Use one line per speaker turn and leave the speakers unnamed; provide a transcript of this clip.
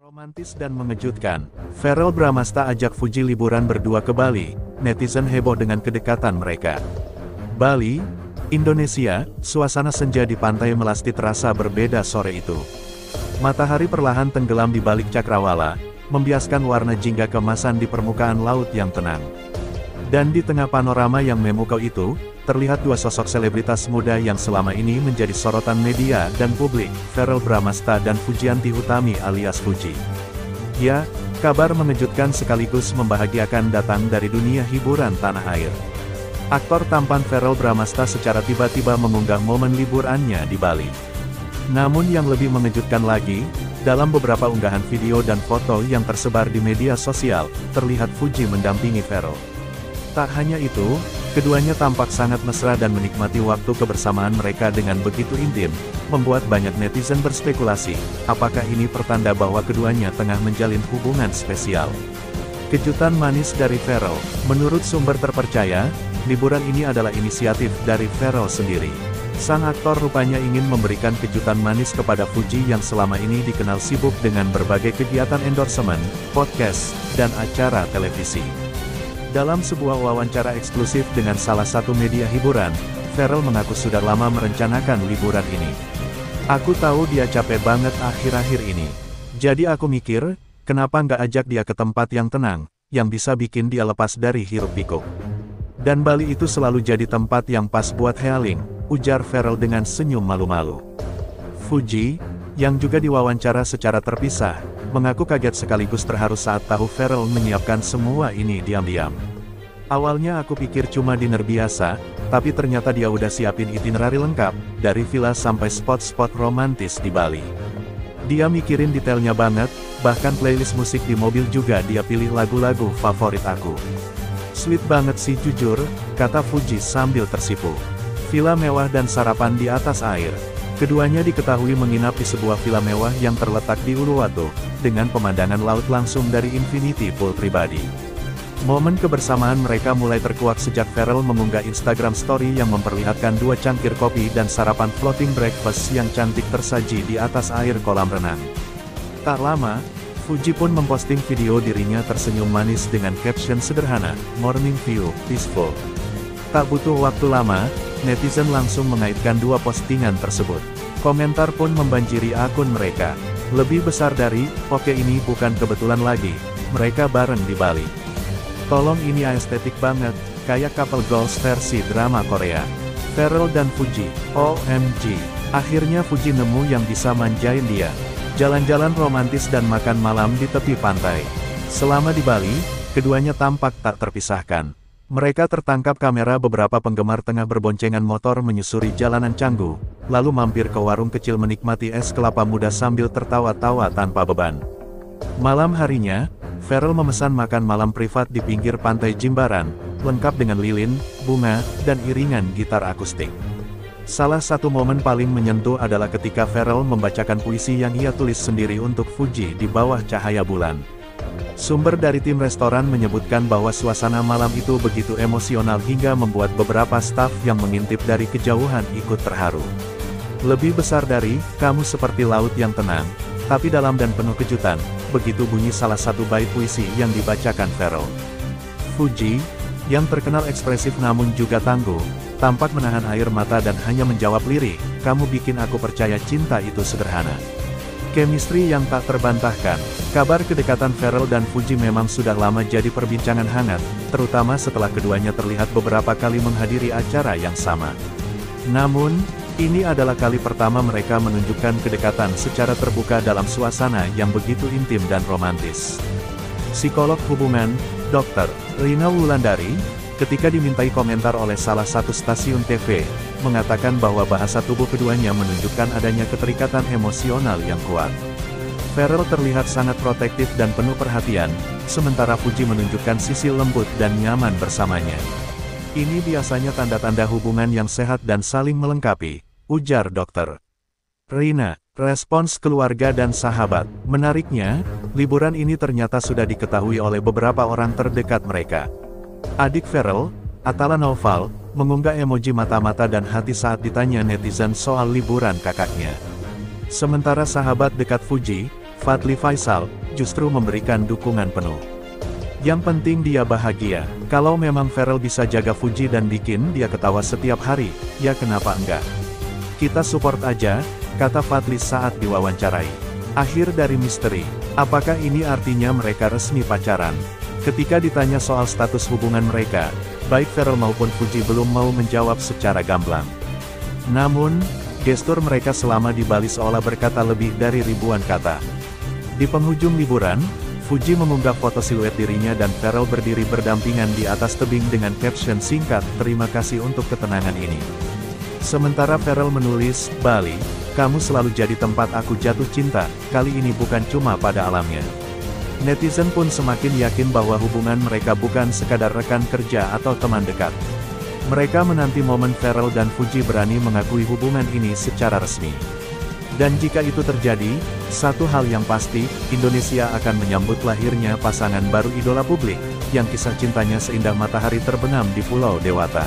Romantis dan mengejutkan, Verrell Bramasta ajak Fuji liburan berdua ke Bali, netizen heboh dengan kedekatan mereka. Bali, Indonesia, suasana senja di pantai Melasti terasa berbeda sore itu. Matahari perlahan tenggelam di balik cakrawala, membiaskan warna jingga keemasan di permukaan laut yang tenang. Dan di tengah panorama yang memukau itu, terlihat dua sosok selebritas muda yang selama ini menjadi sorotan media dan publik, Verrell Bramasta dan Fujianti Utami alias Fuji. Ya, kabar mengejutkan sekaligus membahagiakan datang dari dunia hiburan tanah air. Aktor tampan Verrell Bramasta secara tiba-tiba mengunggah momen liburannya di Bali. Namun yang lebih mengejutkan lagi, dalam beberapa unggahan video dan foto yang tersebar di media sosial, terlihat Fuji mendampingi Verrell. Tak hanya itu, keduanya tampak sangat mesra dan menikmati waktu kebersamaan mereka dengan begitu intim, membuat banyak netizen berspekulasi, apakah ini pertanda bahwa keduanya tengah menjalin hubungan spesial. Kejutan manis dari Verrell. Menurut sumber terpercaya, liburan ini adalah inisiatif dari Verrell sendiri. Sang aktor rupanya ingin memberikan kejutan manis kepada Fuji yang selama ini dikenal sibuk dengan berbagai kegiatan endorsement, podcast, dan acara televisi. Dalam sebuah wawancara eksklusif dengan salah satu media hiburan, Verrell mengaku sudah lama merencanakan liburan ini. "Aku tahu dia capek banget akhir-akhir ini. Jadi aku mikir, kenapa nggak ajak dia ke tempat yang tenang, yang bisa bikin dia lepas dari hiruk-pikuk. Dan Bali itu selalu jadi tempat yang pas buat healing," ujar Verrell dengan senyum malu-malu. Fuji, yang juga diwawancara secara terpisah, mengaku kaget sekaligus terharu saat tahu Verrell menyiapkan semua ini diam-diam. "Awalnya aku pikir cuma dinner biasa, tapi ternyata dia udah siapin itinerary lengkap, dari villa sampai spot-spot romantis di Bali. Dia mikirin detailnya banget, bahkan playlist musik di mobil juga dia pilih lagu-lagu favorit aku. Sweet banget sih jujur," kata Fuji sambil tersipu. Villa mewah dan sarapan di atas air. Keduanya diketahui menginap di sebuah villa mewah yang terletak di Uluwatu, dengan pemandangan laut langsung dari infinity pool pribadi. Momen kebersamaan mereka mulai terkuak sejak Verrell mengunggah Instagram story yang memperlihatkan dua cangkir kopi dan sarapan floating breakfast yang cantik tersaji di atas air kolam renang. Tak lama, Fuji pun memposting video dirinya tersenyum manis dengan caption sederhana, "Morning view, peaceful." Tak butuh waktu lama, netizen langsung mengaitkan dua postingan tersebut. Komentar pun membanjiri akun mereka. "Lebih besar dari, oke ini bukan kebetulan lagi, mereka bareng di Bali. Tolong ini estetik banget, kayak couple goals versi drama Korea. Verrell dan Fuji, OMG. Akhirnya Fuji nemu yang bisa manjain dia. Jalan-jalan romantis dan makan malam di tepi pantai." Selama di Bali, keduanya tampak tak terpisahkan. Mereka tertangkap kamera beberapa penggemar tengah berboncengan motor menyusuri jalanan Canggu, lalu mampir ke warung kecil menikmati es kelapa muda sambil tertawa-tawa tanpa beban. Malam harinya, Verrell memesan makan malam privat di pinggir pantai Jimbaran, lengkap dengan lilin, bunga, dan iringan gitar akustik. Salah satu momen paling menyentuh adalah ketika Verrell membacakan puisi yang ia tulis sendiri untuk Fuji di bawah cahaya bulan. Sumber dari tim restoran menyebutkan bahwa suasana malam itu begitu emosional hingga membuat beberapa staf yang mengintip dari kejauhan ikut terharu. "Lebih besar dari, kamu seperti laut yang tenang, tapi dalam dan penuh kejutan," begitu bunyi salah satu bait puisi yang dibacakan Verrell. Fuji, yang terkenal ekspresif namun juga tangguh, tampak menahan air mata dan hanya menjawab lirik, "Kamu bikin aku percaya cinta itu sederhana." Chemistry yang tak terbantahkan. Kabar kedekatan Verrell dan Fuji memang sudah lama jadi perbincangan hangat, terutama setelah keduanya terlihat beberapa kali menghadiri acara yang sama. Namun, ini adalah kali pertama mereka menunjukkan kedekatan secara terbuka dalam suasana yang begitu intim dan romantis. Psikolog hubungan, Dr. Rina Wulandari, ketika dimintai komentar oleh salah satu stasiun TV, mengatakan bahwa bahasa tubuh keduanya menunjukkan adanya keterikatan emosional yang kuat. Verrell terlihat sangat protektif dan penuh perhatian, sementara Fuji menunjukkan sisi lembut dan nyaman bersamanya. "Ini biasanya tanda-tanda hubungan yang sehat dan saling melengkapi," ujar Dr. Rina. Respons keluarga dan sahabat. Menariknya, liburan ini ternyata sudah diketahui oleh beberapa orang terdekat mereka. Adik Verrell, Atala Naufal, mengunggah emoji mata-mata dan hati saat ditanya netizen soal liburan kakaknya. Sementara sahabat dekat Fuji, Fadly Faisal, justru memberikan dukungan penuh. Yang penting dia bahagia. Kalau memang Pharrell bisa jaga Fuji dan bikin dia ketawa setiap hari, ya kenapa enggak? Kita support aja, kata Fadly saat diwawancarai. Akhir dari misteri, apakah ini artinya mereka resmi pacaran? Ketika ditanya soal status hubungan mereka, baik Pharrell maupun Fuji belum mau menjawab secara gamblang. Namun, gestur mereka selama di Bali seolah berkata lebih dari ribuan kata. Di penghujung liburan, Fuji mengunggah foto siluet dirinya dan Pharrell berdiri berdampingan di atas tebing dengan caption singkat, "Terima kasih untuk ketenangan ini." Sementara Pharrell menulis, "Bali, kamu selalu jadi tempat aku jatuh cinta, kali ini bukan cuma pada alamnya." Netizen pun semakin yakin bahwa hubungan mereka bukan sekadar rekan kerja atau teman dekat. Mereka menanti momen Pharrell dan Fuji berani mengakui hubungan ini secara resmi. Dan jika itu terjadi, satu hal yang pasti, Indonesia akan menyambut lahirnya pasangan baru idola publik, yang kisah cintanya seindah matahari terbenam di Pulau Dewata.